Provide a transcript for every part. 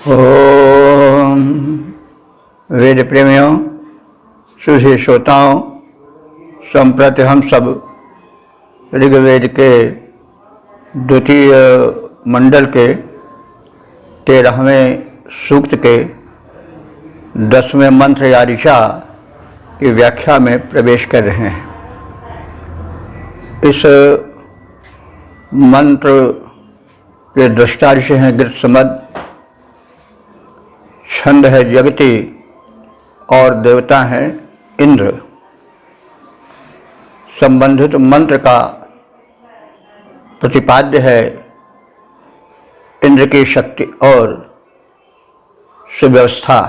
ओम वेद प्रेमियों, सुधी श्रोताओं, संप्रति हम सब ऋग्वेद के द्वितीय मंडल के 13वें सूक्त के 10वें मंत्र या ऋचा की व्याख्या में प्रवेश कर रहे हैं। इस मंत्र के दृष्टा ऋषि हैं गृत्समद, छंद है जगति और देवता हैं इंद्र। संबंधित मंत्र का प्रतिपाद्य है इंद्र की शक्ति और सुव्यवस्था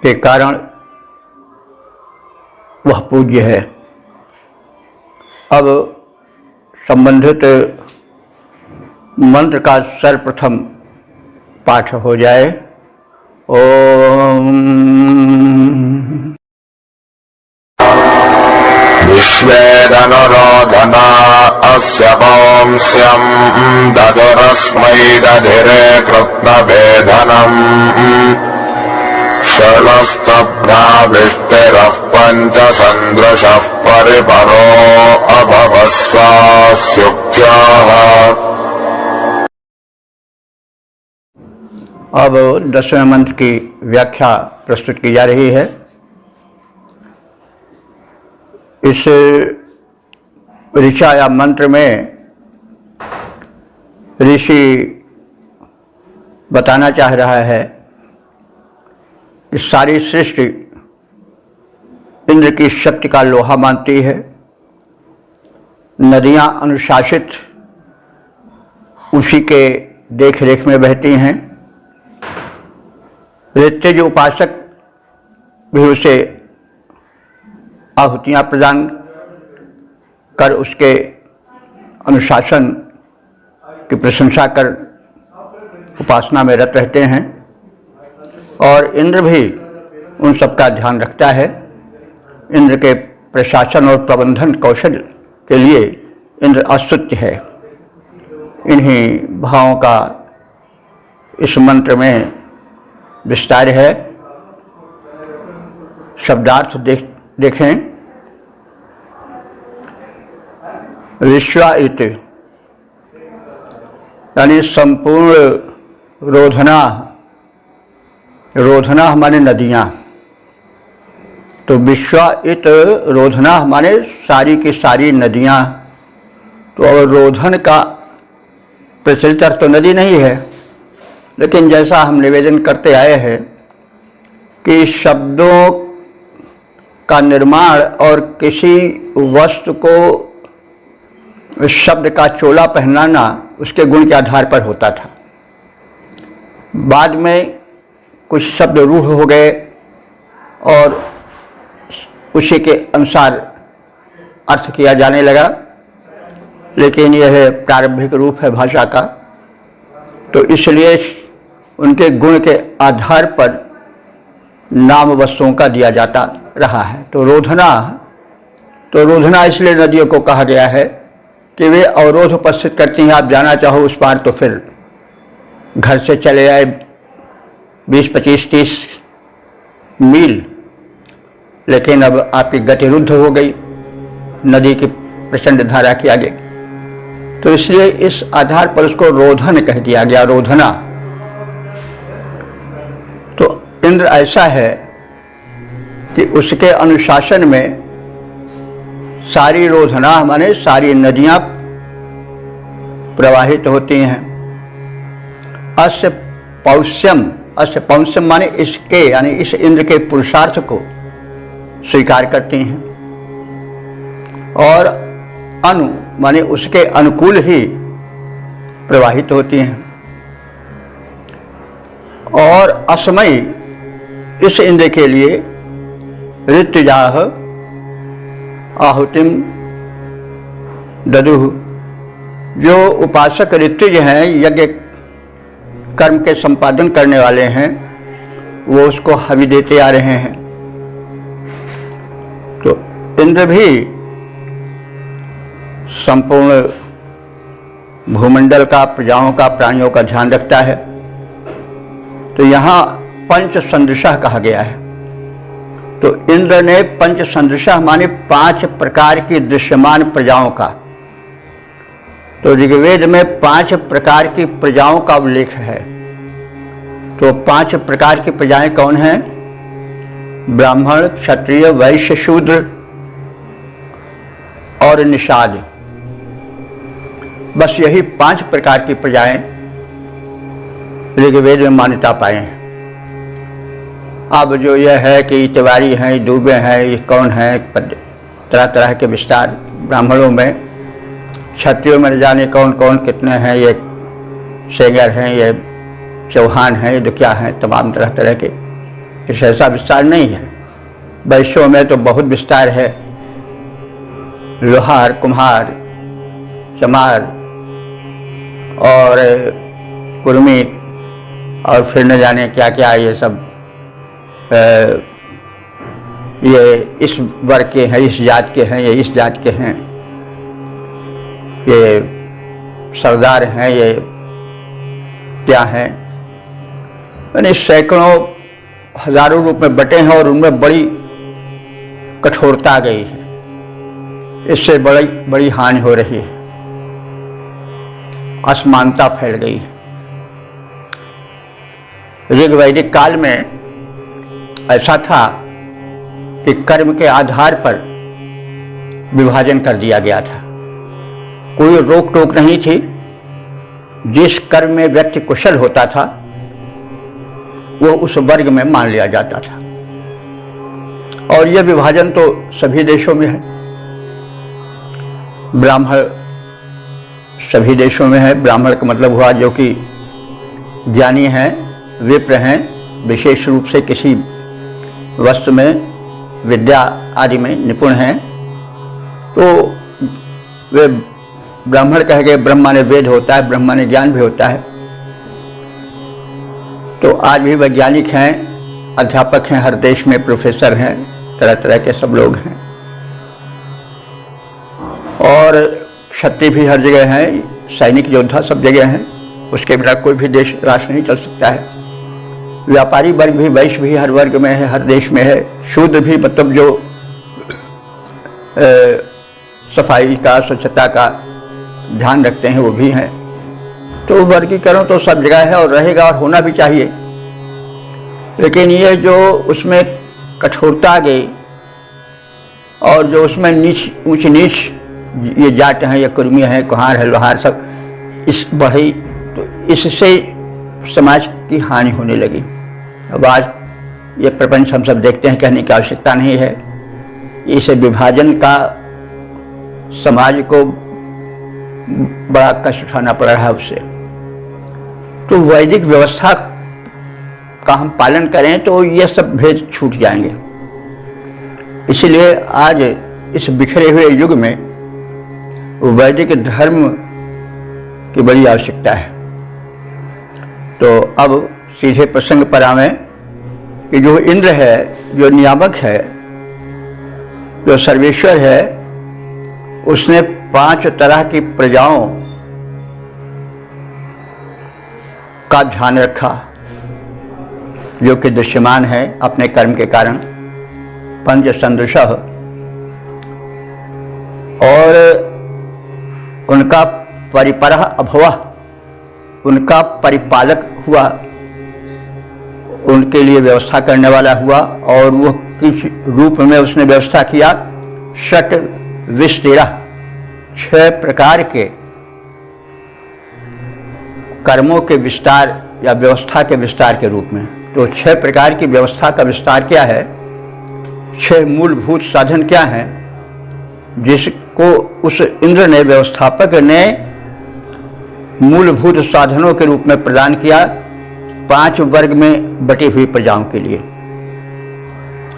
के कारण वह पूज्य है। अब संबंधित मंत्र का सर्वप्रथम पाठ हो जाए। ओम विश्वेदनुरोधना अस्य वंश्यं ददुरस्मै दधिरे कृत्नवेधनम् शर्णस्तब्धाविष्टिरः पञ्चसन्दृशः परिपरो अभवस्सास्युक्त्याः। अब 10वें मंत्र की व्याख्या प्रस्तुत की जा रही है। इस ऋचा या मंत्र में ऋषि बताना चाह रहा है कि सारी सृष्टि इंद्र की शक्ति का लोहा मानती है। नदियां अनुशासित उसी के देख रेख में बहती हैं। ऋत्विज उपासक भी उसे आहुतियाँ प्रदान कर उसके अनुशासन की प्रशंसा कर उपासना में रत रहते हैं। और इंद्र भी उन सब का ध्यान रखता है। इंद्र के प्रशासन और प्रबंधन कौशल के लिए इंद्र अस्तुत्य है। इन्हीं भावों का इस मंत्र में विस्तार है। शब्दार्थ देखें। विश्वायित यानी संपूर्ण रोधना। रोधना हमारे नदियाँ, तो विश्वायित रोधना हमारे सारी की सारी नदियाँ। तो अब रोधन का प्रचलित अर्थ तो नदी नहीं है, लेकिन जैसा हम निवेदन करते आए हैं कि शब्दों का निर्माण और किसी वस्तु को शब्द का चोला पहनाना उसके गुण के आधार पर होता था। बाद में कुछ शब्द रूढ़ हो गए और उसी के अनुसार अर्थ किया जाने लगा, लेकिन यह प्रारंभिक रूप है भाषा का। तो इसलिए उनके गुण के आधार पर नाम वस्तुओं का दिया जाता रहा है। तो रोधना इसलिए नदियों को कहा गया है कि वे अवरोध उपस्थित करती हैं। आप जाना चाहो उस पार तो फिर घर से चले आए 20, 25, 30 मील, लेकिन अब आपकी गति रुद्ध हो गई नदी की प्रचंड धारा के आगे। तो इसलिए इस आधार पर उसको रोधन कह दिया गया, रोधना। तो इंद्र ऐसा है कि उसके अनुशासन में सारी रोधना माने सारी नदियां प्रवाहित होती हैं। अस्य पौष्यम माने इसके यानी इस इंद्र के पुरुषार्थ को स्वीकार करती हैं। और अनु माने उसके अनुकूल ही प्रवाहित होती हैं। और अस्मै इस इंद्र के लिए ऋत्विजाः आहुतिम ददुः, जो उपासक ऋत्विज हैं, यज्ञ कर्म के संपादन करने वाले हैं, वो उसको हवि देते आ रहे हैं। तो इंद्र भी संपूर्ण भूमंडल का, प्रजाओं का, प्राणियों का ध्यान रखता है। तो यहाँ पंच सदृशः कहा गया है। तो इंद्र ने पंच सदृशः माने 5 प्रकार की दृश्यमान प्रजाओं का। तो ऋग्वेद में 5 प्रकार की प्रजाओं का उल्लेख है। तो 5 प्रकार की प्रजाएं कौन हैं? ब्राह्मण, क्षत्रिय, वैश्य, शूद्र और निषाद। बस यही 5 प्रकार की प्रजाएं ऋग्वेद में मान्यता पाए हैं। अब जो यह है कि तिवारी हैं, दुबे हैं, ये कौन है, तरह तरह के विस्तार ब्राह्मणों में, क्षत्रियों में न जाने कौन कौन कितने हैं, ये सेंगर हैं, ये चौहान हैं, ये दुखिया हैं, तमाम तरह तरह के। इस ऐसा विस्तार नहीं है। वैश्यों में तो बहुत विस्तार है, लोहार, कुम्हार, चमार और कुर्मी और फिर न जाने क्या क्या, ये सब ये इस वर्ग के हैं, इस जात के हैं, ये इस जात के हैं, ये सरदार हैं, ये क्या हैं। यानी सैकड़ों हजारों रूप में बटे हैं और उनमें बड़ी कठोरता आ गई है। इससे बड़ी बड़ी हानि हो रही है, असमानता फैल गई है। ऋग्वैदिक काल में ऐसा था कि कर्म के आधार पर विभाजन कर दिया गया था। कोई रोक टोक नहीं थी। जिस कर्म में व्यक्ति कुशल होता था वो उस वर्ग में मान लिया जाता था। और यह विभाजन तो सभी देशों में है। ब्राह्मण सभी देशों में है। ब्राह्मण का मतलब हुआ जो कि ज्ञानी हैं, विप्र हैं, विशेष रूप से किसी वस्तु में, विद्या आदि में निपुण हैं, तो वे ब्राह्मण कह गए। ब्रह्मा ने वेद होता है, ब्रह्मा ने ज्ञान भी होता है। तो आज भी वैज्ञानिक हैं, अध्यापक हैं, हर देश में प्रोफेसर हैं, तरह तरह के सब लोग हैं। और क्षत्रिय भी हर जगह हैं, सैनिक योद्धा सब जगह हैं। उसके बिना कोई भी देश राष्ट्र नहीं चल सकता है। व्यापारी वर्ग भी, वैश्य भी हर वर्ग में है, हर देश में है। शूद्र भी मतलब जो सफाई का, स्वच्छता का ध्यान रखते हैं वो भी हैं। तो वर्गीकरण तो सब जगह है और रहेगा और होना भी चाहिए। लेकिन ये जो उसमें कठोरता आ गई और जो उसमें नीच, ऊंच नीच, ये जाट हैं, ये कुर्मी हैं, कुहार है, लोहार, सब इस बढ़ी, तो इससे समाज की हानि होने लगी। अब आज ये प्रपंच हम सब देखते हैं, कहने की आवश्यकता नहीं है। इस विभाजन का समाज को बड़ा कष्ट उठाना पड़ रहा है उससे। तो वैदिक व्यवस्था का हम पालन करें तो ये सब भेद छूट जाएंगे। इसलिए आज इस बिखरे हुए युग में वैदिक धर्म की बड़ी आवश्यकता है। तो अब सीधे प्रसंग पर आवें कि जो इंद्र है, जो नियामक है, जो सर्वेश्वर है, उसने 5 तरह की प्रजाओं का ध्यान रखा जो कि दृश्यमान है अपने कर्म के कारण, पंच सदृशः, और उनका परिपरः अभवः, उनका परिपालक हुआ, उनके लिए व्यवस्था करने वाला हुआ। और वो किस रूप में उसने व्यवस्था किया? षट विस्तेरः, 6 प्रकार के कर्मों के विस्तार या व्यवस्था के विस्तार के रूप में। तो 6 प्रकार की व्यवस्था का विस्तार क्या है? 6 मूलभूत साधन क्या हैं जिसको उस इंद्र ने, व्यवस्थापक ने मूलभूत साधनों के रूप में प्रदान किया 5 वर्ग में बटी हुई प्रजाओं के लिए।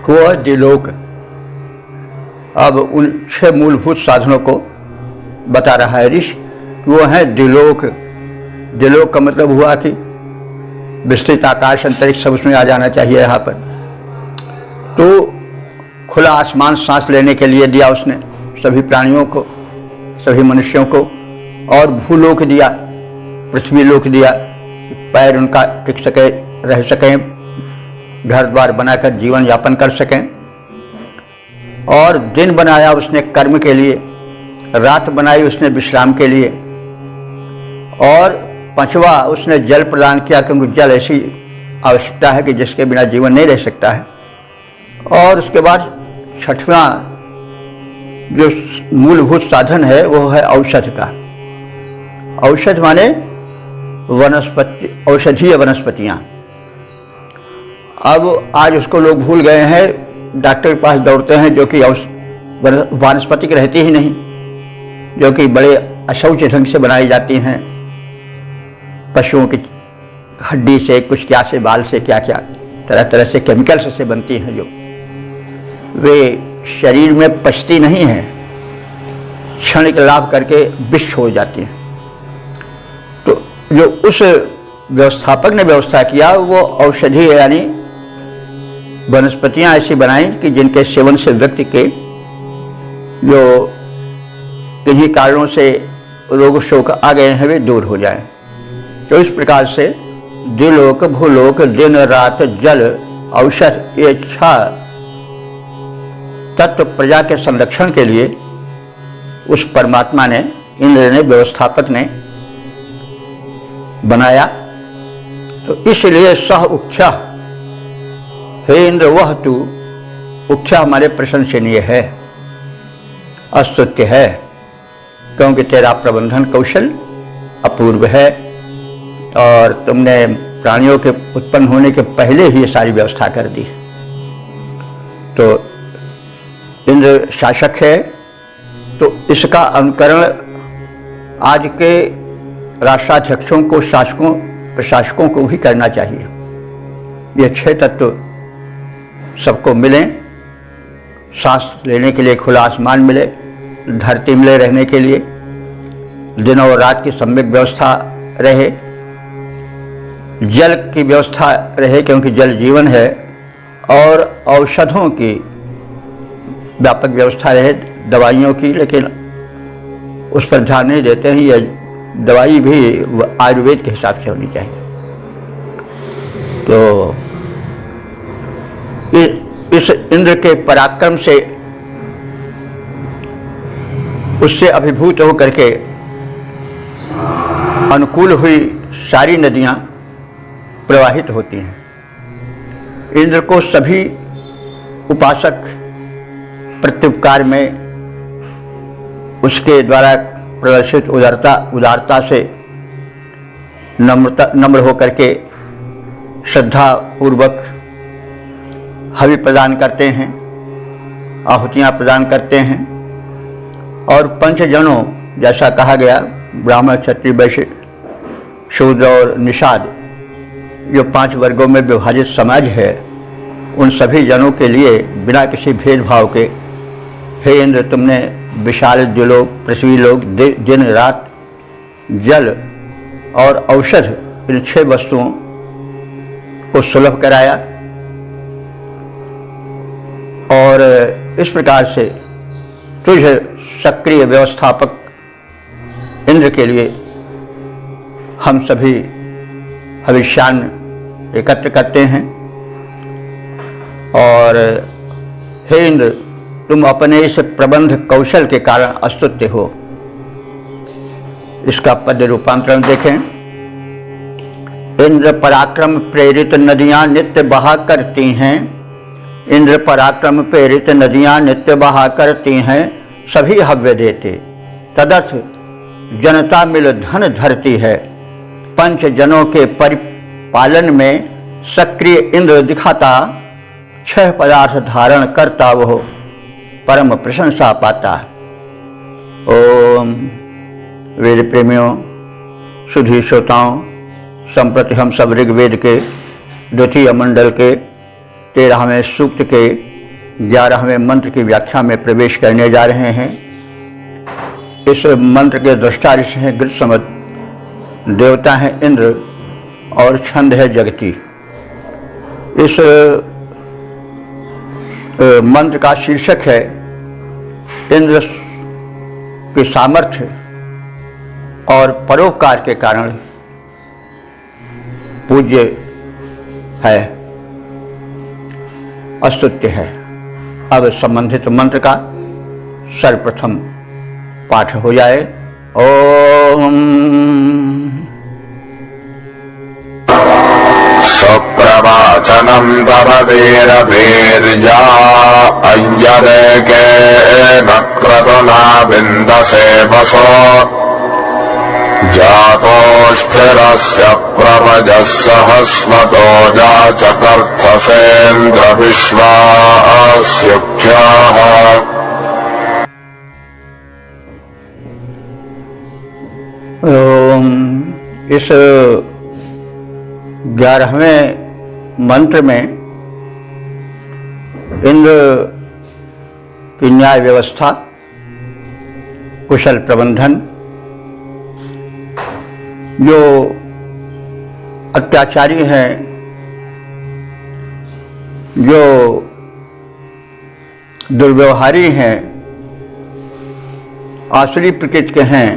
वो द्विलोक। अब उन 6 मूलभूत साधनों को बता रहा है ऋषि। वो है द्विलोक। द्विलोक का मतलब हुआ कि विस्तृत आकाश, अंतरिक्ष सब उसमें आ जाना चाहिए यहाँ पर। तो खुला आसमान सांस लेने के लिए दिया उसने सभी प्राणियों को, सभी मनुष्यों को। और भूलोक दिया, पृथ्वी लोक दिया, पैर उनका टिक सके, रह सकें, घर द्वार बनाकर जीवन यापन कर सकें। और दिन बनाया उसने कर्म के लिए, रात बनाई उसने विश्राम के लिए, और पांचवा उसने जल प्रदान किया, क्योंकि जल ऐसी आवश्यकता है कि जिसके बिना जीवन नहीं रह सकता है। और उसके बाद छठवां जो मूलभूत साधन है वो है औषध का। औषध माने वनस्पति, औषधीय वनस्पतियां। अब आज उसको लोग भूल गए हैं, डॉक्टर के पास दौड़ते हैं जो कि वानस्पतिक रहती ही नहीं, जो कि बड़े अशौच ढंग से बनाई जाती हैं, पशुओं की हड्डी से, कुछ क्या से, बाल से, क्या क्या तरह तरह से केमिकल्स से बनती हैं, जो वे शरीर में पचती नहीं है, क्षणिक लाभ करके विष हो जाती हैं। तो जो उस व्यवस्थापक ने व्यवस्था किया वो औषधि यानी वनस्पतियां ऐसी बनाई कि जिनके सेवन से व्यक्ति के जो किन्हीं कारणों से रोग शोक आ गए हैं वे दूर हो जाएं। तो इस प्रकार से द्विलोक, भूलोक, दिन रात, जल, औषध, ये 6 तत्व प्रजा के संरक्षण के लिए उस परमात्मा ने, इंद्र ने, व्यवस्थापक ने बनाया। तो इसलिए सह उक्षा, हे इंद्र वह तू, उक्षा हमारे प्रशंसनीय है, अस्तुत्य है, क्योंकि तेरा प्रबंधन कौशल अपूर्व है और तुमने प्राणियों के उत्पन्न होने के पहले ही ये सारी व्यवस्था कर दी। तो इंद्र शासक है, तो इसका अनुकरण आज के राष्ट्राध्यक्षों को, शासकों, प्रशासकों को भी करना चाहिए। ये 6 तत्व सबको मिलें, सांस लेने के लिए खुला आसमान मिले, धरती मिले रहने के लिए, दिन और रात की सम्यक व्यवस्था रहे, जल की व्यवस्था रहे क्योंकि जल जीवन है, और औषधों की व्यापक व्यवस्था रहे, दवाइयों की, लेकिन उस पर ध्यान नहीं देते हैं। यह दवाई भी आयुर्वेद के हिसाब से होनी चाहिए। तो इस इंद्र के पराक्रम से, उससे अभिभूत होकर के अनुकूल हुई सारी नदियां प्रवाहित होती हैं। इंद्र को सभी उपासक प्रत्युपकार में उसके द्वारा प्रदर्शित उदारता से नम्र होकर के श्रद्धा पूर्वक हवि प्रदान करते हैं, आहुतियां प्रदान करते हैं। और पंचजनों, जैसा कहा गया, ब्राह्मण, क्षत्रिय, वैश्य, शूद्र और निषाद, जो 5 वर्गों में विभाजित समाज है, उन सभी जनों के लिए बिना किसी भेदभाव के, हे इंद्र तुमने विशाल द्युलोक, पृथ्वी लोक, दिन रात, जल और औषध, इन 6 वस्तुओं को सुलभ कराया। और इस प्रकार से तुझ सक्रिय व्यवस्थापक इंद्र के लिए हम सभी हविष्यान्न एकत्र करते हैं। और हे इंद्र, तुम अपने इस प्रबंध कौशल के कारण अस्तुत्य हो। इसका पद्य रूपांतरण देखें। इंद्र पराक्रम प्रेरित नदियां नित्य बहा करती हैं, इंद्र पराक्रम प्रेरित नदियां नित्य बहा करती हैं, सभी हव्य देते तदर्थ जनता मिल धन धरती है, पंच जनों के परिपालन में सक्रिय इंद्र दिखाता, 6 पदार्थ धारण करता वह परम प्रशंसा पाता। ओम वेद प्रेमियों, सुधी श्रोताओं, संप्रति हम सब ऋग्वेद के 2 मंडल के 13वें सूक्त के 11वें मंत्र की व्याख्या में प्रवेश करने जा रहे हैं। इस मंत्र के दृष्टा ऋषि हैं गृत्समत, देवता हैं इंद्र और छंद है जगती। इस मंत्र का शीर्षक है इंद्र के सामर्थ्य और परोपकार के कारण पूज्य है, अस्तुत्य है। अब संबंधित मंत्र का सर्वप्रथम पाठ हो जाए। ओम सुप्रवाचनम् तव वीरवीर्या अय्यदेकेन क्रतुना विन्दसे वसो जातोष्ठिरस्य प्रवजः सहस्मतो जाचकर्थसेन्द्रविश्वास्युख्याः। इस 11वें मंत्र में इंद्र की न्याय व्यवस्था, कुशल प्रबंधन, जो अत्याचारी हैं, जो दुर्व्यवहारी हैं, आसुरी प्रकृति के हैं,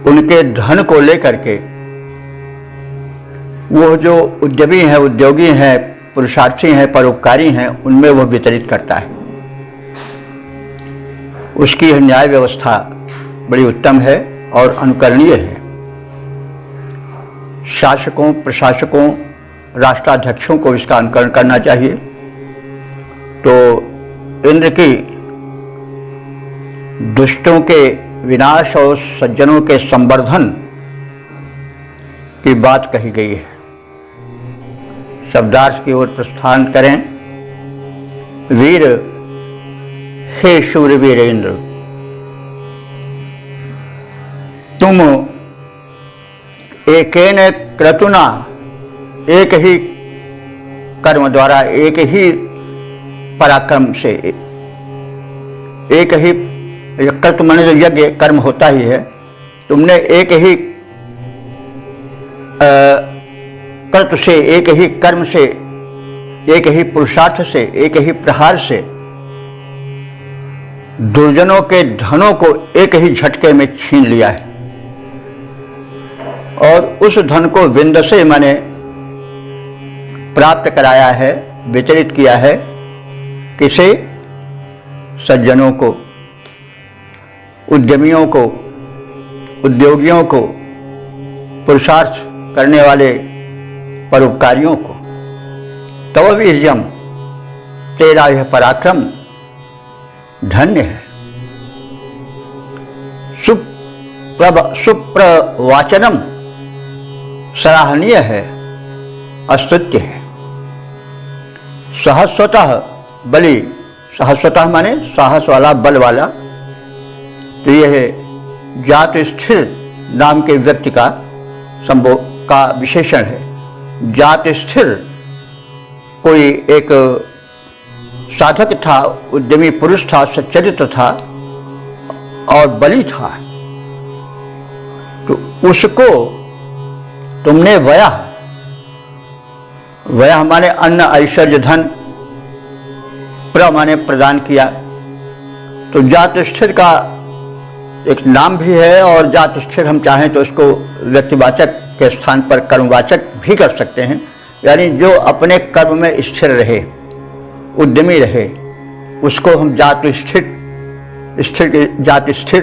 उनके धन को लेकर के वो जो उद्यमी हैं, उद्योगी हैं, पुरुषार्थी हैं, परोपकारी हैं, उनमें वह वितरित करता है। उसकी यह न्याय व्यवस्था बड़ी उत्तम है और अनुकरणीय है। शासकों, प्रशासकों, राष्ट्राध्यक्षों को इसका अनुकरण करना चाहिए। तो इंद्र की दुष्टों के विनाश और सज्जनों के संवर्धन की बात कही गई है। शब्दार्थ की ओर प्रस्थान करें। वीर, हे शूरवीर इंद्र, तुम एकेन क्रतुना, एक ही कर्म द्वारा, एक ही पराक्रम से, एक ही क्रतु माने जो यज्ञ कर्म होता ही है, तुमने एक ही क्रतु से, एक ही कर्म से, एक ही पुरुषार्थ से, एक ही प्रहार से दुर्जनों के धनों को एक ही झटके में छीन लिया है और उस धन को विंदसे माने प्राप्त कराया है, वितरित किया है। किसे? सज्जनों को, उद्यमियों को, उद्योगियों को, पुरुषार्थ करने वाले परोपकारियों को। तव वीर्यम, तेरा यह पराक्रम धन्य है, सुप्रवाचनम, सराहनीय है, अस्तुत्य है। सहस्वतः बलि, सहस्वतः माने साहस वाला, बल वाला। तो यह जात स्थिर नाम के व्यक्ति का का विशेषण है। जात स्थिर कोई एक साधक था, उद्यमी पुरुष था, सच्चरित्र था और बलि था, तो उसको तुमने वयः, वयः माने अन्न, ऐश्वर्य, धन, प्र माने प्रदान किया। तो जात स्थिर का एक नाम भी है और जात स्थिर हम चाहें तो इसको व्यक्तिवाचक के स्थान पर कर्मवाचक भी कर सकते हैं। यानी जो अपने कर्म में स्थिर रहे, उद्यमी रहे, उसको हम जात स्थिर, जात स्थिर,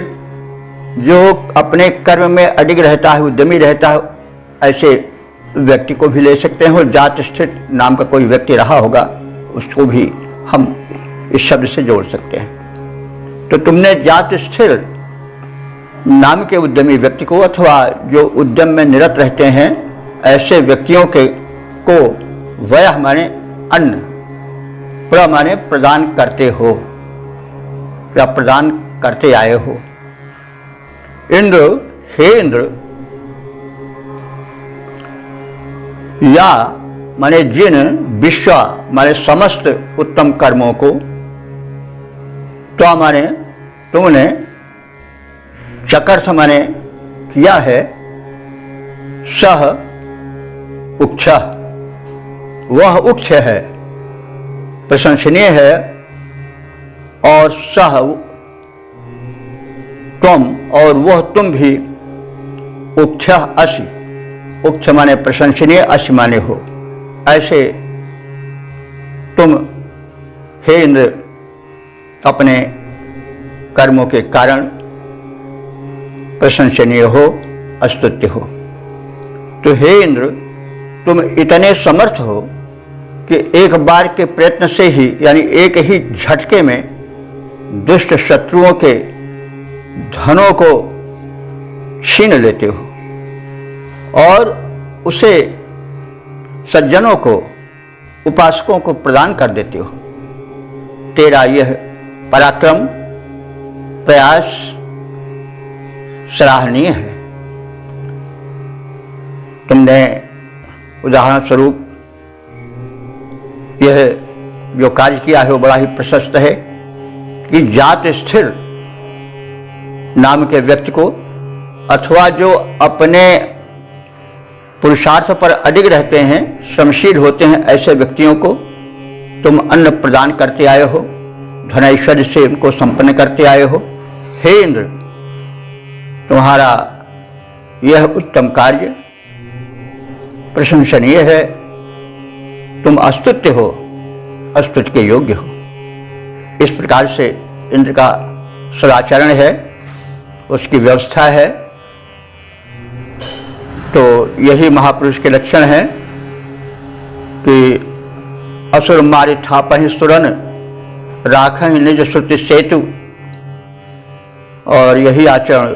जो अपने कर्म में अडिग रहता है, उद्यमी रहता है, ऐसे व्यक्ति को भी ले सकते हैं। और जात स्थिर नाम का कोई व्यक्ति रहा होगा, उसको भी हम इस शब्द से जोड़ सकते हैं। तो तुमने जात स्थिर नाम के उद्यमी व्यक्ति को, अथवा जो उद्यम में निरत रहते हैं, ऐसे व्यक्तियों के को वयः माने अन्न, प्र माने प्रदान करते हो या प्रदान करते आए हो। इंद्र, हे इंद्र, या माने जिन, विश्व माने समस्त उत्तम कर्मों को, तो माने तुमने, चकर्थ माने किया है, सह उक्ष, वह उक्ष है, प्रशंसनीय है, और सह तुम और वह तुम भी उक्ष्य असि, उक्ष्य माने प्रशंसनीय, असि माने हो, ऐसे तुम हे इंद्र अपने कर्मों के कारण प्रशंसनीय हो, स्तुत्य हो। तो हे इंद्र, तुम इतने समर्थ हो कि एक बार के प्रयत्न से ही, यानी एक ही झटके में दुष्ट शत्रुओं के धनों को छीन लेते हो और उसे सज्जनों को, उपासकों को प्रदान कर देते हो। तेरा यह पराक्रम, प्रयास सराहनीय है। तुमने उदाहरण स्वरूप यह जो कार्य किया है वो बड़ा ही प्रशस्त है कि जात स्थिर नाम के व्यक्ति को, अथवा जो अपने पुरुषार्थ पर अडिग रहते हैं, श्रमशील होते हैं, ऐसे व्यक्तियों को तुम अन्न प्रदान करते आए हो, धन ऐश्वर्य से उनको संपन्न करते आए हो। हे इंद्र, तुम्हारा यह उत्तम कार्य प्रशंसनीय है। तुम स्तुत्य हो, स्तुति के योग्य हो। इस प्रकार से इंद्र का सदाचरण है, उसकी व्यवस्था है। तो यही महापुरुष के लक्षण हैं कि असुर मारि थापहि सुरन, राखहि निज श्रुति सेतु। और यही आचरण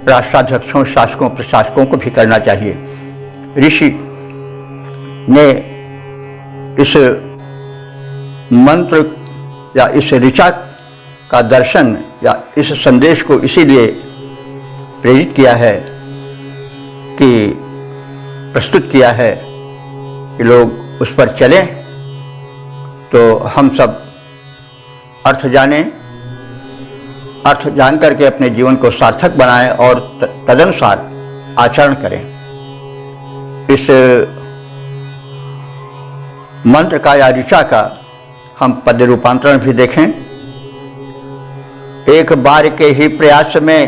राष्ट्राध्यक्षों, शासकों, प्रशासकों को भी करना चाहिए। ऋषि ने इस मंत्र या इस ऋचा का दर्शन या इस संदेश को इसीलिए प्रेरित किया है, कि प्रस्तुत किया है कि लोग उस पर चलें, तो हम सब अर्थ जानें, अर्थ जान करके अपने जीवन को सार्थक बनाएं और तदनुसार आचरण करें। इस मंत्र का या ऋचा का हम पद्य रूपांतरण भी देखें। एक बार के ही प्रयास में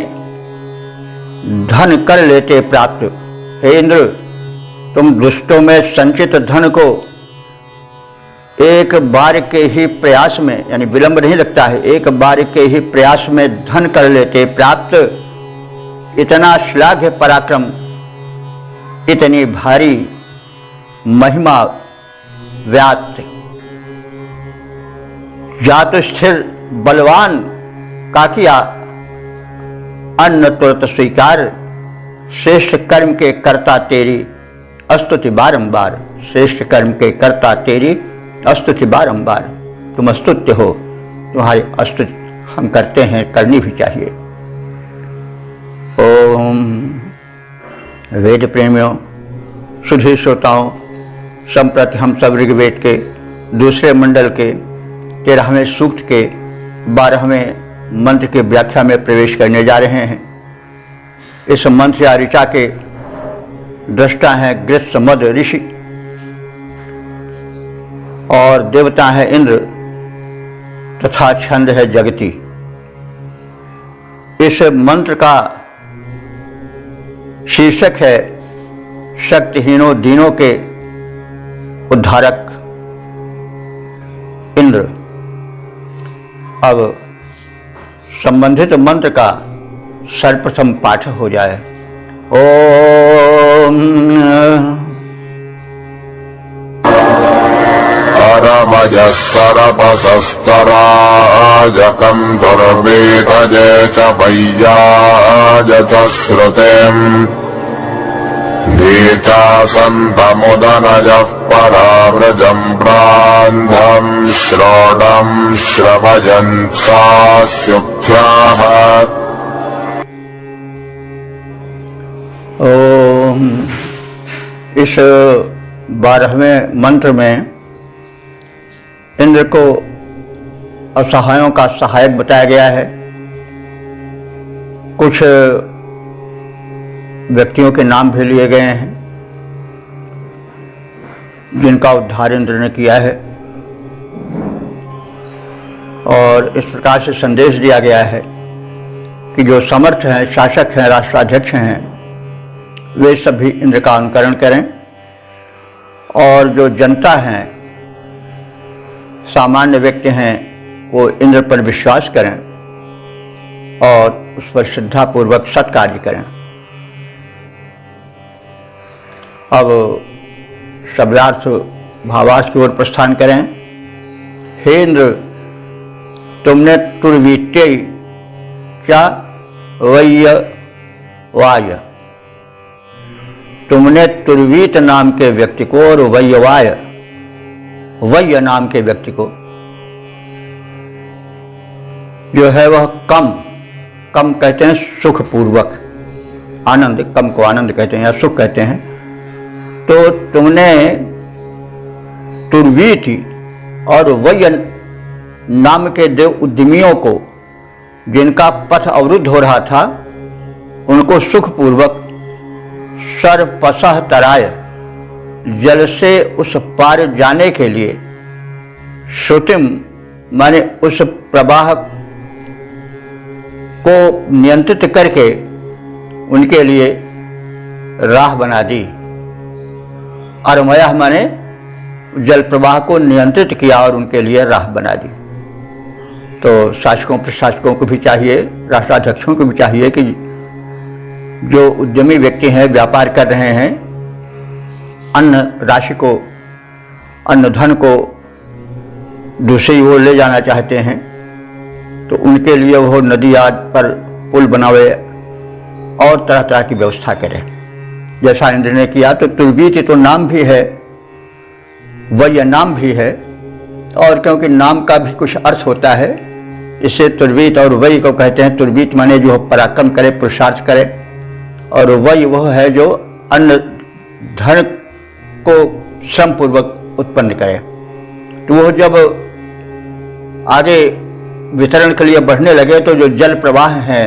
धन कर लेते प्राप्त। हे इंद्र, तुम दुष्टों में संचित धन को एक बार के ही प्रयास में, यानी विलंब नहीं लगता है, एक बार के ही प्रयास में धन कर लेते प्राप्त। इतना श्लाघ्य पराक्रम, इतनी भारी महिमा व्याप्त, जात स्थिर बलवान का किया अन्न तुरत स्वीकार। श्रेष्ठ कर्म के कर्ता तेरी स्तुति बारंबार, श्रेष्ठ कर्म के कर्ता तेरी स्तुति बारंबार। तुम स्तुत्य हो, तुम्हारी स्तुति हम करते हैं, करनी भी चाहिए। ओम वेद प्रेमियों, सुधी श्रोताओं, संप्रति हम सब ऋग्वेद के दूसरे मंडल के 13वें सूक्त के 12वें मंत्र के व्याख्या में प्रवेश करने जा रहे हैं। इस मंत्र या ऋचा के दृष्टा हैं गृत्स मद ऋषि और देवता है इंद्र तथा छंद है जगती। इस मंत्र का शीर्षक है शक्तिहीनों दीनों के उद्धारक इंद्र। अब संबंधित मंत्र का सर्वप्रथम पाठ हो जाए। ओम परमजस्तरपसस्तराजकं दुर्वेदजे च वैयाजत श्रुतिम् नीचासन्तमुदनजः पराव्रजम् प्रान्धम् श्रोणम् श्रवजन् सास्युभ्याः। ओम। इस 12वें मंत्र में इंद्र को असहायों का सहायक बताया गया है। कुछ व्यक्तियों के नाम भी लिए गए हैं जिनका उद्धार इंद्र ने किया है और इस प्रकार से संदेश दिया गया है कि जो समर्थ हैं, शासक हैं, राष्ट्राध्यक्ष हैं, वे सभी इंद्र का अनुकरण करें और जो जनता हैं, सामान्य व्यक्ति हैं, वो इंद्र पर विश्वास करें और उस पर श्रद्धापूर्वक सत्कार्य करें। अब शब्दार्थ भावार्थ की ओर प्रस्थान करें। हे इंद्र, तुमने तुर्वीत्य क्या वय्य वाय, तुमने तुर्वीत नाम के व्यक्ति को और वय्यवाय, वय्य नाम के व्यक्ति को, जो है वह कम कहते हैं सुखपूर्वक, आनंद, कम को आनंद कहते हैं या सुख कहते हैं, तो तुमने तुर्वीत और वय्य नाम के देव उद्यमियों को, जिनका पथ अवरुद्ध हो रहा था, उनको सुखपूर्वक सर्वपसह तराय, जल से उस पार जाने के लिए, श्रुतिम माने उस प्रवाह को नियंत्रित करके उनके लिए राह बना दी। अरमया माने जल प्रवाह को नियंत्रित किया और उनके लिए राह बना दी। तो शासकों प्रशासकों को भी चाहिए, राष्ट्राध्यक्षों को भी चाहिए कि जो उद्यमी व्यक्ति हैं, व्यापार कर रहे हैं, अन्न राशि को, अन्न धन को दूसरी ओर ले जाना चाहते हैं, तो उनके लिए वो नदी आदि पर पुल बनावे और तरह तरह की व्यवस्था करें, जैसा इंद्र ने किया। तो तुर्वीत तो नाम भी है, वय्य नाम भी है, और क्योंकि नाम का भी कुछ अर्थ होता है, इससे तुर्वीत और वय्य को कहते हैं। तुर्वीत माने जो पराक्रम करे, पुरुषार्थ करे, और वय्य वह है जो अन्न धन को श्रम पूर्वक उत्पन्न करे। तो वो जब आगे वितरण के लिए बढ़ने लगे तो जो जल प्रवाह हैं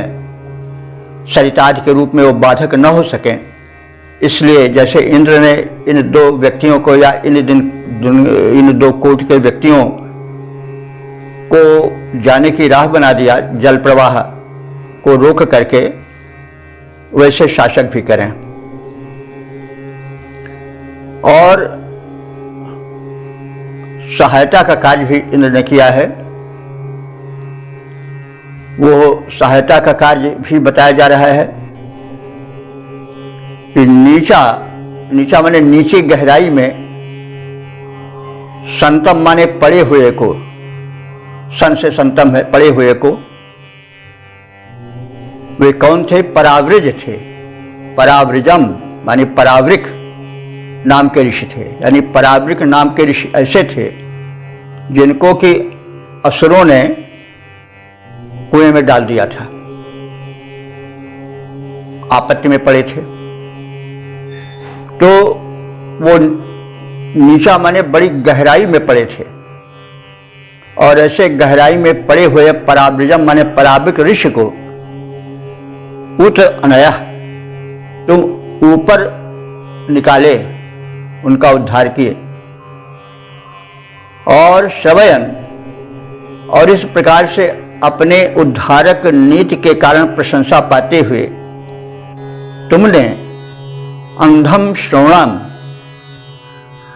सरितादि के रूप में वो बाधक न हो सकें, इसलिए जैसे इंद्र ने इन दो व्यक्तियों को या इन दो कोटि के व्यक्तियों को जाने की राह बना दिया जल प्रवाह को रोक करके, वैसे शासक भी करें। और सहायता का कार्य भी इंद्र ने किया है। वो सहायता का कार्य भी बताया जा रहा है कि नीचा माने नीचे गहराई में, संतम माने पड़े हुए को, सन से संतम है, पड़े हुए को। वे कौन थे? परावृज थे। परावृजम माने परावृक नाम के ऋषि थे, यानी परावृक नाम के ऋषि ऐसे थे जिनको कि असुरों ने कुएं में डाल दिया था, आपत्ति में पड़े थे। तो वो नीचा माने बड़ी गहराई में पड़े थे, और ऐसे गहराई में पड़े हुए परावृजम माने परावृक ऋषि को उत अनया, तुम ऊपर निकाले, उनका उद्धार किए। और शवयन, और इस प्रकार से अपने उद्धारक नीति के कारण प्रशंसा पाते हुए तुमने अंधम श्रवणम,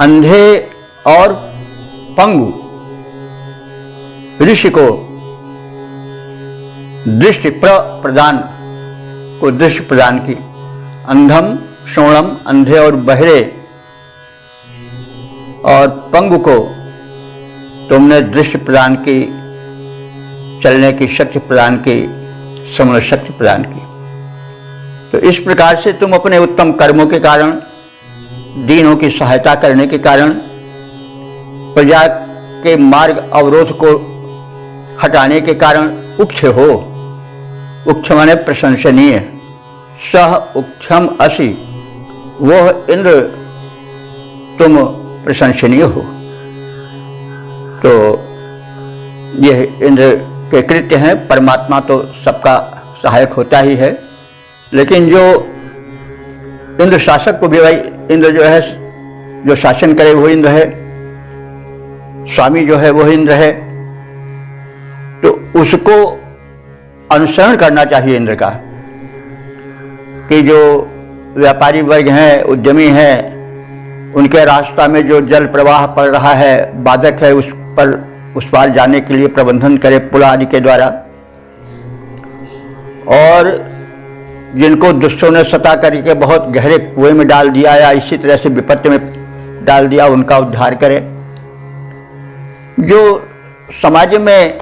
अंधे और पंगु ऋषि को दृष्टि प्रदान की। अंधम श्रवणम, अंधे और बहरे और पंगु को तुमने दृष्टि प्रदान की, चलने की शक्ति प्रदान की, समझ शक्ति प्रदान की। तो इस प्रकार से तुम अपने उत्तम कर्मों के कारण, दीनों की सहायता करने के कारण, प्रजा के मार्ग अवरोध को हटाने के कारण उक्ष हो। उक्ष माने प्रशंसनीय। सह उक्षम असि, वह इंद्र तुम प्रशंसनीय हो। तो यह इंद्र के कृत्य हैं। परमात्मा तो सबका सहायक होता ही है, लेकिन जो इंद्र शासक को भी, भाई इंद्र जो है, जो शासन करे वो इंद्र है, स्वामी जो है वो इंद्र है। तो उसको अनुसरण करना चाहिए इंद्र का, कि जो व्यापारी वर्ग हैं, उद्यमी हैं, उनके रास्ता में जो जल प्रवाह पड़ रहा है, बाधक है, उस पर उस पार जाने के लिए प्रबंधन करे पुल आदि के द्वारा। और जिनको दुष्टों ने सता करके बहुत गहरे कुएं में डाल दिया या इसी तरह से विपत्ति में डाल दिया, उनका उद्धार करे। जो समाज में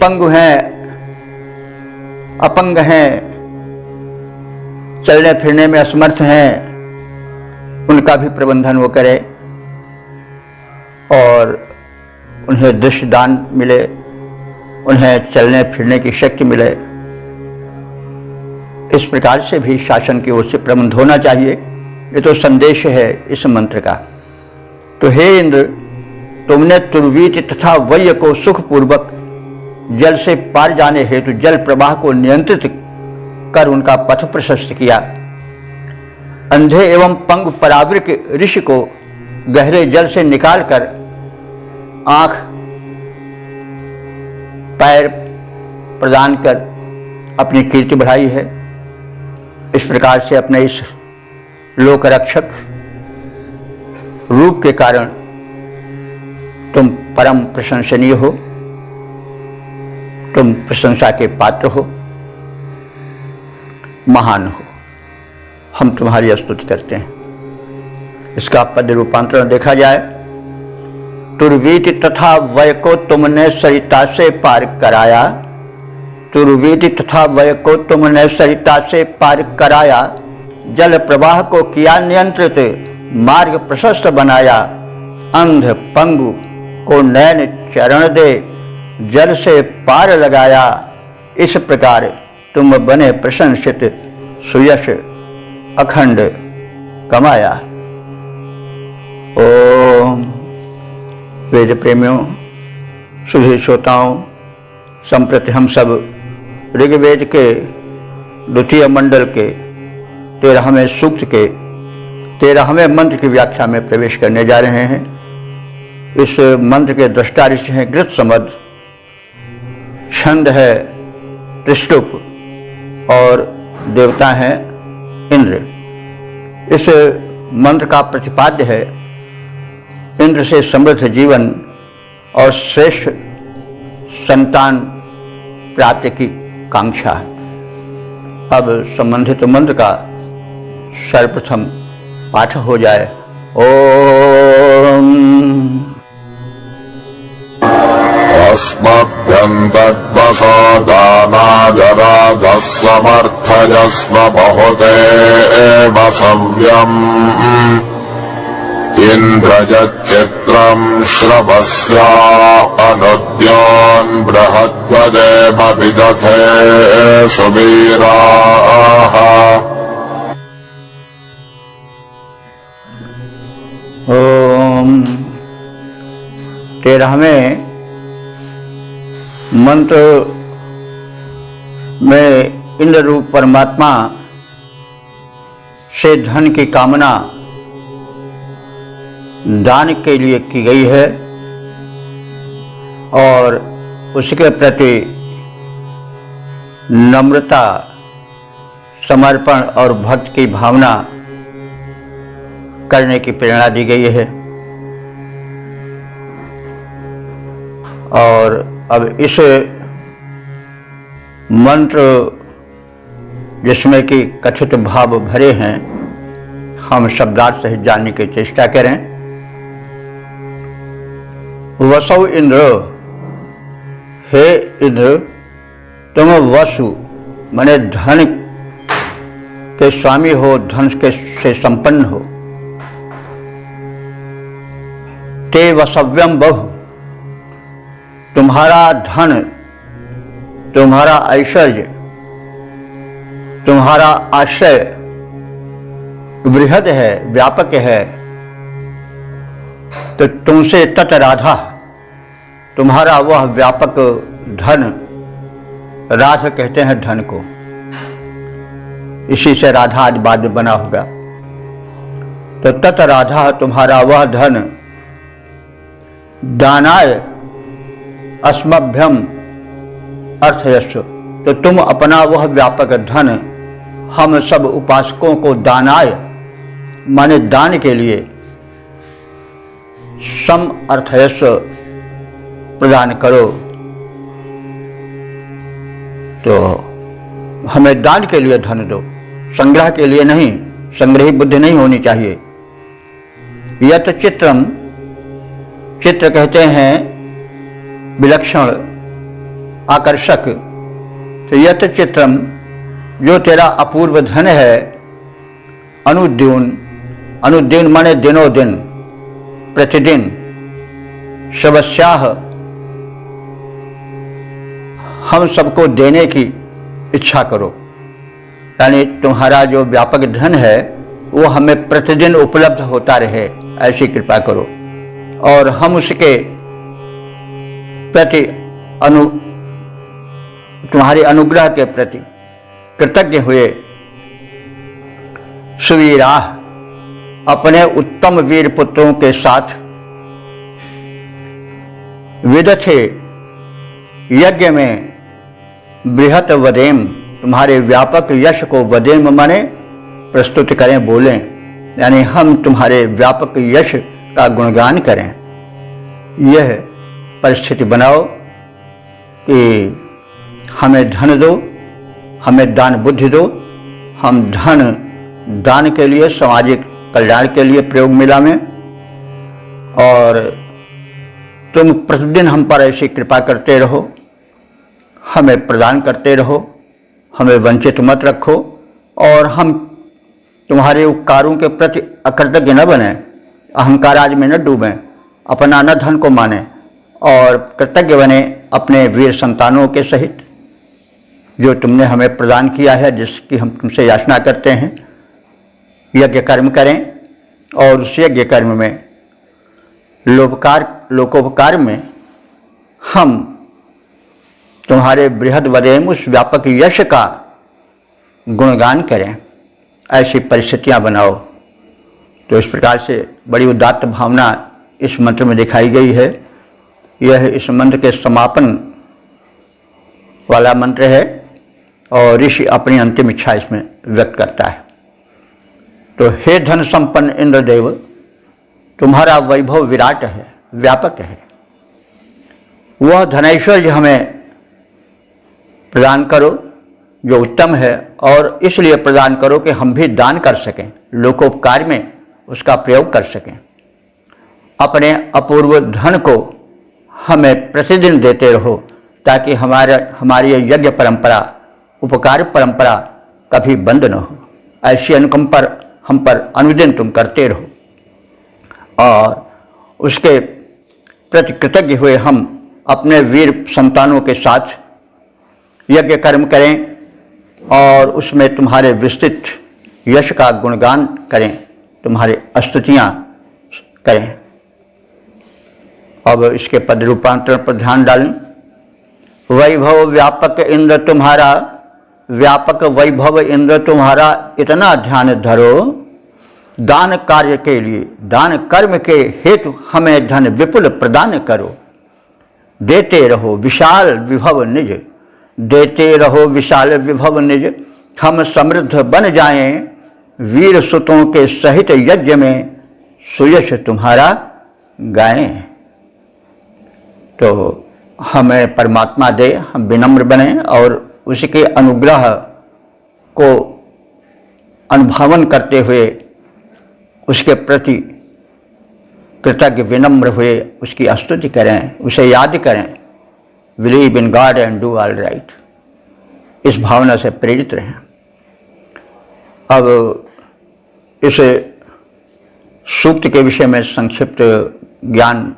पंगु हैं, अपंग हैं, चलने फिरने में असमर्थ हैं, उनका भी प्रबंधन वो करे और उन्हें दृष्टि दान मिले, उन्हें चलने फिरने की शक्ति मिले। इस प्रकार से भी शासन की ओर से प्रबंध होना चाहिए। ये तो संदेश है इस मंत्र का। तो हे इंद्र, तुमने तुर्वीत तथा वय को सुखपूर्वक जल से पार जाने हेतु जल प्रवाह को नियंत्रित कर उनका पथ प्रशस्त किया। अंधे एवं पंग परावृक ऋषि को गहरे जल से निकालकर आंख पैर प्रदान कर अपनी कीर्ति बढ़ाई है। इस प्रकार से अपने इस लोक रक्षक रूप के कारण तुम परम प्रशंसनीय हो, तुम प्रशंसा के पात्र हो, महान हो। हम तुम्हारी स्तुति करते हैं। इसका पद रूपांतरण देखा जाए, तुर्वीति तथा वय को तुमने सरिता से पार कराया, तुर्वीति तथा वय को तुमने सरिता से पार कराया, जल प्रवाह को किया नियंत्रित, मार्ग प्रशस्त बनाया, अंध पंगु को नैन चरण दे, जल से पार लगाया। इस प्रकार तुम बने प्रशंसित, सुयश अखंड कमाया। ओम। वेद प्रेमियों, सुधी श्रोताओं, संप्रति हम सब ऋग्वेद के द्वितीय मंडल के 13वें सूक्त के 13वें मंत्र की व्याख्या में प्रवेश करने जा रहे हैं। इस मंत्र के दृष्टा ऋषि हैं गृत्समद, छंद है त्रिष्टुप और देवता हैं इंद्र। इस मंत्र का प्रतिपाद्य है इंद्र से समृद्ध जीवन और श्रेष्ठ संतान प्राप्ति की कांक्षा। अब संबंधित मंत्र का सर्वप्रथम पाठ हो जाए। ओम। अस्मभ्यं तद्वसादानाजराधस्वमर्थयस्व बहुते एव सव्यम् इन्द्रजच्चित्रं श्रवस्या अनुद्यान् बृहद्वदेव विदथे सुवीराः। ओम। 13वें मंत्र में इंद्र रूप परमात्मा से धन की कामना दान के लिए की गई है और उसके प्रति नम्रता, समर्पण और भक्ति की भावना करने की प्रेरणा दी गई है। और अब इस मंत्र जिसमें कि कथित भाव भरे हैं, हम शब्दार्थ सहित जानने की चेष्टा करें। वसु इंद्र, हे इंद्र, तुम वसु माने धन के स्वामी हो, धन के से संपन्न हो। ते वसव्यम बहु, तुम्हारा धन, तुम्हारा ऐश्वर्य, तुम्हारा आश्रय बृहद है, व्यापक है। तो तुमसे तत् राधा, तुम्हारा वह व्यापक धन, राध कहते हैं धन को, इसी से राधा आदि बाद में बना होगा। तो तत् राधा, तुम्हारा वह धन, दानाय अस्मभ्यम, अर्थयस्व, तो तुम अपना वह व्यापक धन हम सब उपासकों को दानाय माने दान के लिए सम अर्थयस्व प्रदान करो। तो हमें दान के लिए धन दो, संग्रह के लिए नहीं। संग्रही बुद्धि नहीं होनी चाहिए। यत चित्रम, चित्र कहते हैं विलक्षण, आकर्षक। तो यत चित्रम, जो तेरा अपूर्व धन है, अनुद्यून, अनुद्यून माने दिनों दिन, प्रतिदिन, शवस्याह, हम सबको देने की इच्छा करो। यानी तुम्हारा जो व्यापक धन है वो हमें प्रतिदिन उपलब्ध होता रहे, ऐसी कृपा करो। और हम उसके प्रति तुम्हारे अनुग्रह के प्रति कृतज्ञ हुए सुवीराह, अपने उत्तम वीर पुत्रों के साथ विदथे यज्ञ में बृहत वदेम, तुम्हारे व्यापक यश को वदेम माने प्रस्तुत करें, बोलें। यानी हम तुम्हारे व्यापक यश का गुणगान करें। यह परिस्थिति बनाओ कि हमें धन दो, हमें दान बुद्धि दो। हम धन दान के लिए, सामाजिक कल्याण के लिए प्रयोग मिला में, और तुम प्रतिदिन हम पर ऐसी कृपा करते रहो, हमें प्रदान करते रहो, हमें वंचित मत रखो। और हम तुम्हारे उपकारों के प्रति अकृतज्ञ न बने, अहंकार आज में न डूबें, अपना न धन को माने, और कृतज्ञ बने अपने वीर संतानों के सहित जो तुमने हमें प्रदान किया है, जिसकी हम तुमसे याचना करते हैं। यज्ञ कर्म करें और उस यज्ञ कर्म में लोकोपकार में हम तुम्हारे बृहद वदेम, उस व्यापक यश का गुणगान करें। ऐसी परिस्थितियां बनाओ। तो इस प्रकार से बड़ी उदात्त भावना इस मंत्र में दिखाई गई है। यह इस मंत्र के समापन वाला मंत्र है और ऋषि अपनी अंतिम इच्छा इसमें व्यक्त करता है। तो हे धन संपन्न इंद्रदेव, तुम्हारा वैभव विराट है, व्यापक है। वह धनैश्वर्य हमें प्रदान करो जो उत्तम है, और इसलिए प्रदान करो कि हम भी दान कर सकें, लोकोपकार में उसका प्रयोग कर सकें। अपने अपूर्व धन को हमें प्रतिदिन देते रहो, ताकि हमारी यज्ञ परंपरा, उपकार परंपरा कभी बंद न हो। ऐसी अनुकंपा हम पर अनुदिन तुम करते रहो। और उसके प्रति कृतज्ञ हुए हम अपने वीर संतानों के साथ यज्ञ कर्म करें और उसमें तुम्हारे विस्तृत यश का गुणगान करें, तुम्हारे स्तुतियां करें। अब इसके पद रूपांतरण पर ध्यान डालें। वैभव व्यापक इंद्र तुम्हारा, व्यापक वैभव इंद्र तुम्हारा, इतना ध्यान धरो। दान कार्य के लिए, दान कर्म के हेतु हमें धन विपुल प्रदान करो। देते रहो विशाल विभव निज, देते रहो विशाल विभव निज। हम समृद्ध बन जाएं वीर सुतों के सहित यज्ञ में सुयश तुम्हारा गाएं। तो हमें परमात्मा दे, हम विनम्र बने और उसके अनुग्रह को अनुभवन करते हुए उसके प्रति कृतज्ञ विनम्र हुए उसकी स्तुति करें, उसे याद करें। Believe in God and do all right, इस भावना से प्रेरित रहें। अब इस सूक्त के विषय में संक्षिप्त ज्ञान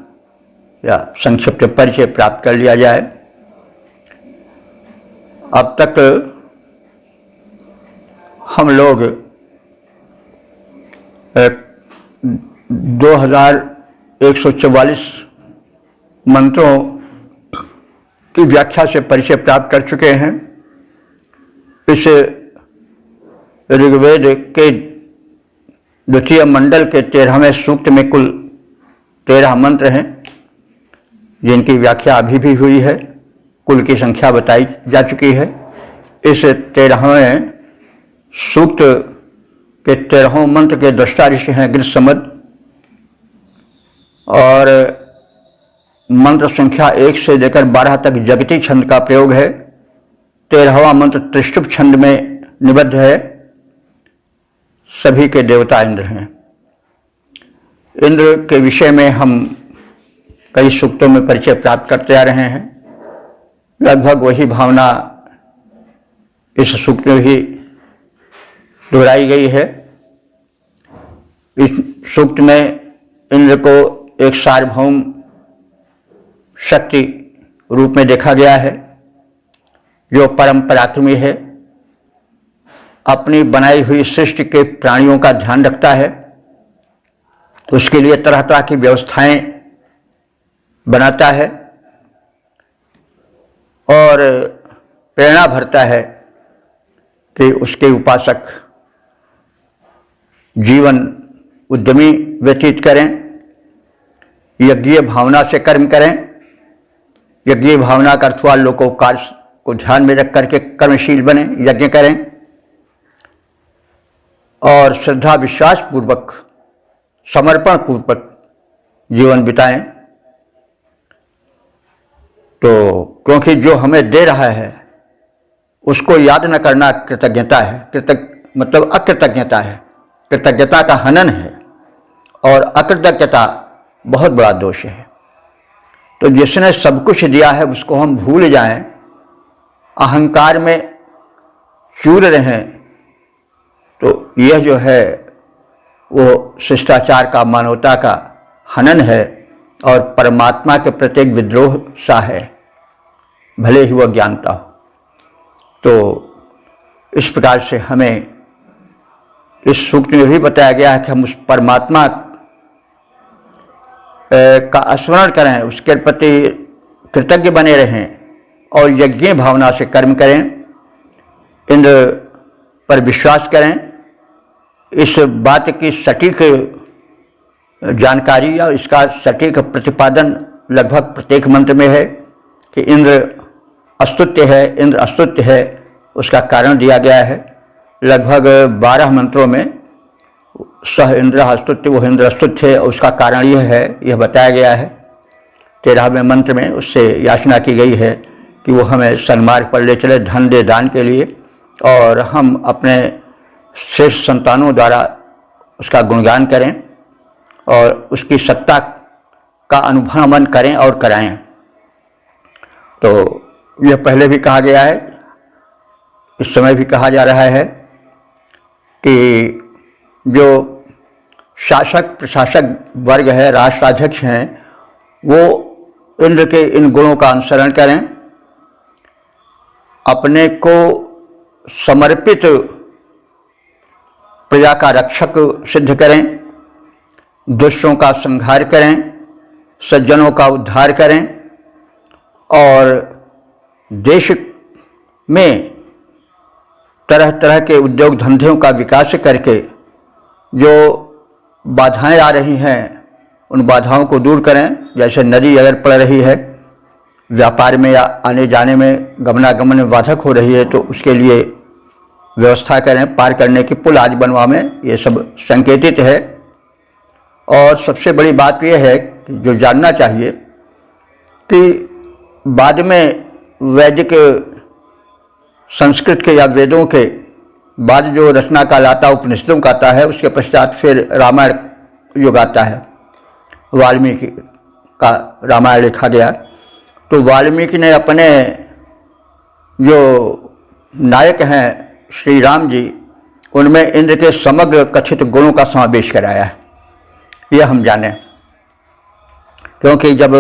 या संक्षिप्त परिचय प्राप्त कर लिया जाए। अब तक हम लोग 2144 मंत्रों की व्याख्या से परिचय प्राप्त कर चुके हैं। इस ऋग्वेद के द्वितीय मंडल के 13वें सूक्त में कुल 13 मंत्र हैं, जिनकी व्याख्या अभी भी हुई है। कुल की संख्या बताई जा चुकी है। इस 13वें सूक्त के 13वें मंत्र के दृष्टा ऋषि हैं गृहसमद और मंत्र संख्या 1 से लेकर 12 तक जगती छंद का प्रयोग है। 13वां मंत्र त्रिष्टुप छंद में निबद्ध है। सभी के देवता इंद्र हैं। इंद्र के विषय में हम कई सूक्तों में परिचय प्राप्त करते आ रहे हैं। लगभग वही भावना इस सूक्त में भी दोहराई गई है। इस सूक्त में इंद्र को एक सार्वभौम शक्ति रूप में देखा गया है जो परम पराक्रमी है, अपनी बनाई हुई सृष्टि के प्राणियों का ध्यान रखता है, उसके लिए तरह तरह की व्यवस्थाएं बनाता है और प्रेरणा भरता है कि उसके उपासक जीवन उद्यमी व्यतीत करें, यज्ञीय भावना से कर्म करें। यज्ञीय भावना का अर्थ हुआ लोकोपकार को ध्यान में रख करके कर्मशील बने, यज्ञ करें और श्रद्धा विश्वास पूर्वक समर्पण पूर्वक जीवन बिताएं। तो क्योंकि जो हमें दे रहा है उसको याद न करना कृतज्ञता है। मतलब अकृतज्ञता है, कृतज्ञता का हनन है और अकृतज्ञता बहुत बड़ा दोष है। तो जिसने सब कुछ दिया है उसको हम भूल जाएं, अहंकार में चूर रहें, तो यह जो है वो शिष्टाचार का, मानवता का हनन है और परमात्मा के प्रति विद्रोह सा है, भले ही वह ज्ञानता हो। तो इस प्रकार से हमें इस सूक्त में भी बताया गया है कि हम उस परमात्मा का स्मरण करें, उसके प्रति कृतज्ञ बने रहें और यज्ञ भावना से कर्म करें, इंद्र पर विश्वास करें। इस बात की सटीक जानकारी या इसका सटीक प्रतिपादन लगभग प्रत्येक मंत्र में है कि इंद्र अस्तुत्य है, इंद्र अस्तुत्य है, उसका कारण दिया गया है। लगभग 12 मंत्रों में सह इंद्र अस्तुत्य, वो इंद्र अस्तुत्य है, उसका कारण यह है, यह बताया गया है। 13वें मंत्र में उससे याचना की गई है कि वो हमें सन्मार्ग पर ले चले, धन दे दान के लिए, और हम अपने श्रेष्ठ संतानों द्वारा उसका गुणगान करें और उसकी सत्ता का अनुभव करें और कराएं। तो यह पहले भी कहा गया है, इस समय भी कहा जा रहा है कि जो शासक प्रशासक वर्ग है, राष्ट्राध्यक्ष हैं, वो इंद्र के इन गुणों का अनुसरण करें, अपने को समर्पित प्रजा का रक्षक सिद्ध करें, दुष्टों का संहार करें, सज्जनों का उद्धार करें और देश में तरह तरह के उद्योग धंधों का विकास करके जो बाधाएं आ रही हैं उन बाधाओं को दूर करें। जैसे नदी अगर पड़ रही है, व्यापार में या आने जाने में, गमनागमन में बाधक हो रही है, तो उसके लिए व्यवस्था करें, पार करने की पुल आदि बनवाएं। ये सब संकेतित है। और सबसे बड़ी बात यह है कि जो जानना चाहिए कि बाद में वैदिक संस्कृत के या वेदों के बाद जो रचना काल आता है, उपनिषदों का आता है, उसके पश्चात फिर रामायण युग आता है। वाल्मीकि का रामायण लिखा गया। तो वाल्मीकि ने अपने जो नायक हैं श्री राम जी, उनमें इंद्र के समग्र कथित गुणों का समावेश कराया है, यह हम जानें। क्योंकि जब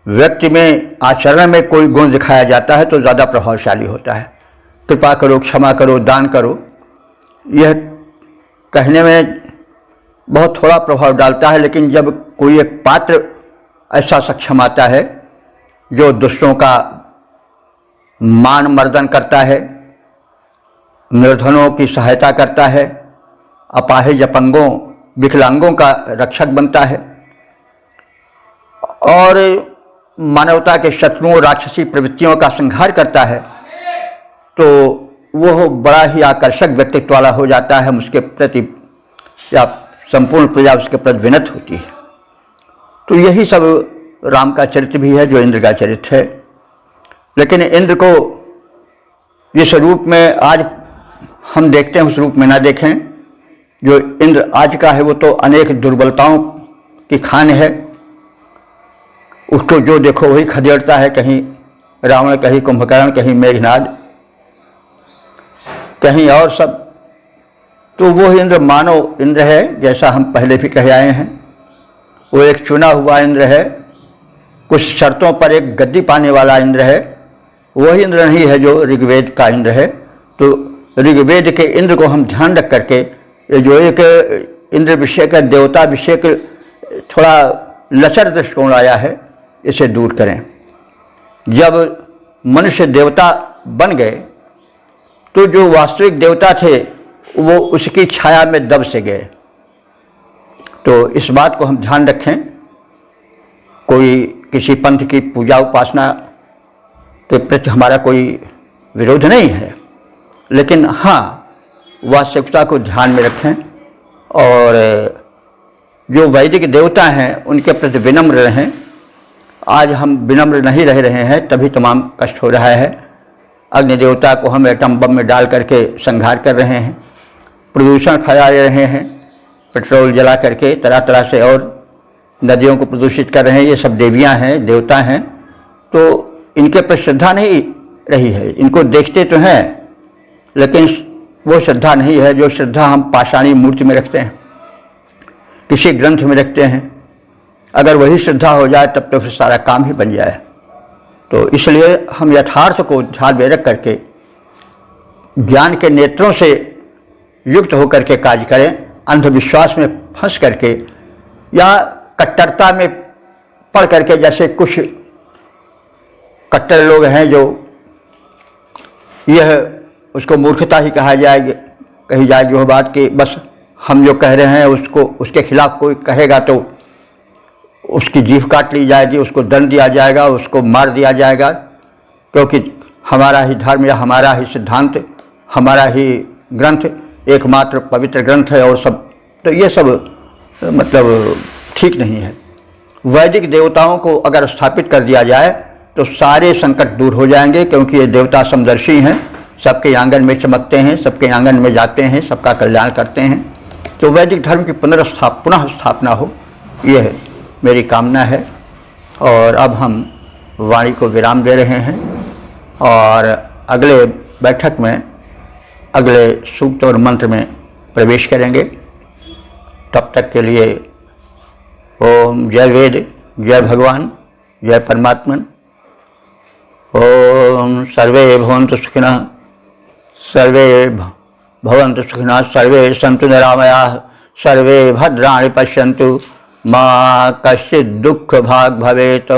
व्यक्ति में आचरण में कोई गुण दिखाया जाता है तो ज़्यादा प्रभावशाली होता है। कृपा करो, क्षमा करो, दान करो, यह कहने में बहुत थोड़ा प्रभाव डालता है, लेकिन जब कोई एक पात्र ऐसा सक्षम आता है जो दुष्टों का मान मर्दन करता है, निर्धनों की सहायता करता है, अपाहिज अपंगों विकलांगों का रक्षक बनता है और मानवता के शत्रुओं राक्षसी प्रवृत्तियों का संहार करता है तो वह बड़ा ही आकर्षक व्यक्तित्व वाला हो जाता है, उसके प्रति या संपूर्ण प्रजा उसके प्रति विनत होती है। तो यही सब राम का चरित्र भी है जो इंद्र का चरित्र है। लेकिन इंद्र को जिस रूप में आज हम देखते हैं उस रूप में ना देखें। जो इंद्र आज का है वो तो अनेक दुर्बलताओं की खान है। उसको जो देखो वही खदेड़ता है, कहीं रावण, कहीं कुंभकर्ण, कहीं मेघनाद, कहीं और सब। तो वो इंद्र मानव इंद्र है, जैसा हम पहले भी कह आए हैं। वो एक चुना हुआ इंद्र है, कुछ शर्तों पर एक गद्दी पाने वाला इंद्र है। वही इंद्र नहीं है जो ऋग्वेद का इंद्र है। तो ऋग्वेद के इंद्र को हम ध्यान रख करके जो एक इंद्र विषय का, देवता विषय के थोड़ा लचर दृष्टिकोण आया है, इसे दूर करें। जब मनुष्य देवता बन गए तो जो वास्तविक देवता थे वो उसकी छाया में दब से गए। तो इस बात को हम ध्यान रखें। कोई किसी पंथ की पूजा उपासना के प्रति हमारा कोई विरोध नहीं है, लेकिन हाँ, वास्तविकता को ध्यान में रखें और जो वैदिक देवता हैं उनके प्रति विनम्र रहें। आज हम विनम्र नहीं रह रहे हैं, तभी तमाम कष्ट हो रहा है। अग्नि देवता को हम एटम बम में डाल करके संहार कर रहे हैं, प्रदूषण फैला रहे हैं, पेट्रोल जला करके तरह तरह से, और नदियों को प्रदूषित कर रहे हैं। ये सब देवियां हैं, देवता हैं, तो इनके पर श्रद्धा नहीं रही है। इनको देखते तो हैं लेकिन वो श्रद्धा नहीं है जो श्रद्धा हम पाषाणी मूर्ति में रखते हैं, किसी ग्रंथ में रखते हैं। अगर वही श्रद्धा हो जाए तब तो फिर सारा काम ही बन जाए। तो इसलिए हम यथार्थ को ध्यान में रख करके ज्ञान के नेत्रों से युक्त होकर के कार्य करें। अंधविश्वास में फंस करके या कट्टरता में पढ़ करके, जैसे कुछ कट्टर लोग हैं जो यह उसको मूर्खता ही कही जाएगी वह बात कि बस हम जो कह रहे हैं उसको, उसके खिलाफ कोई कहेगा तो उसकी जीभ काट ली जाएगी, उसको दंड दिया जाएगा, उसको मार दिया जाएगा, क्योंकि हमारा ही धर्म या हमारा ही सिद्धांत, हमारा ही ग्रंथ एकमात्र पवित्र ग्रंथ है और सब। तो ये सब मतलब ठीक नहीं है। वैदिक देवताओं को अगर स्थापित कर दिया जाए तो सारे संकट दूर हो जाएंगे, क्योंकि ये देवता समदर्शी हैं, सबके आंगन में चमकते हैं, सबके आंगन में जाते हैं, सबका कल्याण करते हैं। तो वैदिक धर्म की पुनः स्थापना हो, यह मेरी कामना है। और अब हम वाणी को विराम दे रहे हैं और अगले बैठक में अगले सूक्त और मंत्र में प्रवेश करेंगे। तब तक के लिए ओम जय वेद, जय भगवान, जय परमात्मन। ओम सर्वे भवन्तु सुखिनः, सर्वे भवन्तु सुखिनः, सर्वे सन्तु निरामयाः, सर्वे भद्राणि पश्यन्तु, मा कश्चित् दुःख भाग् भवेत्।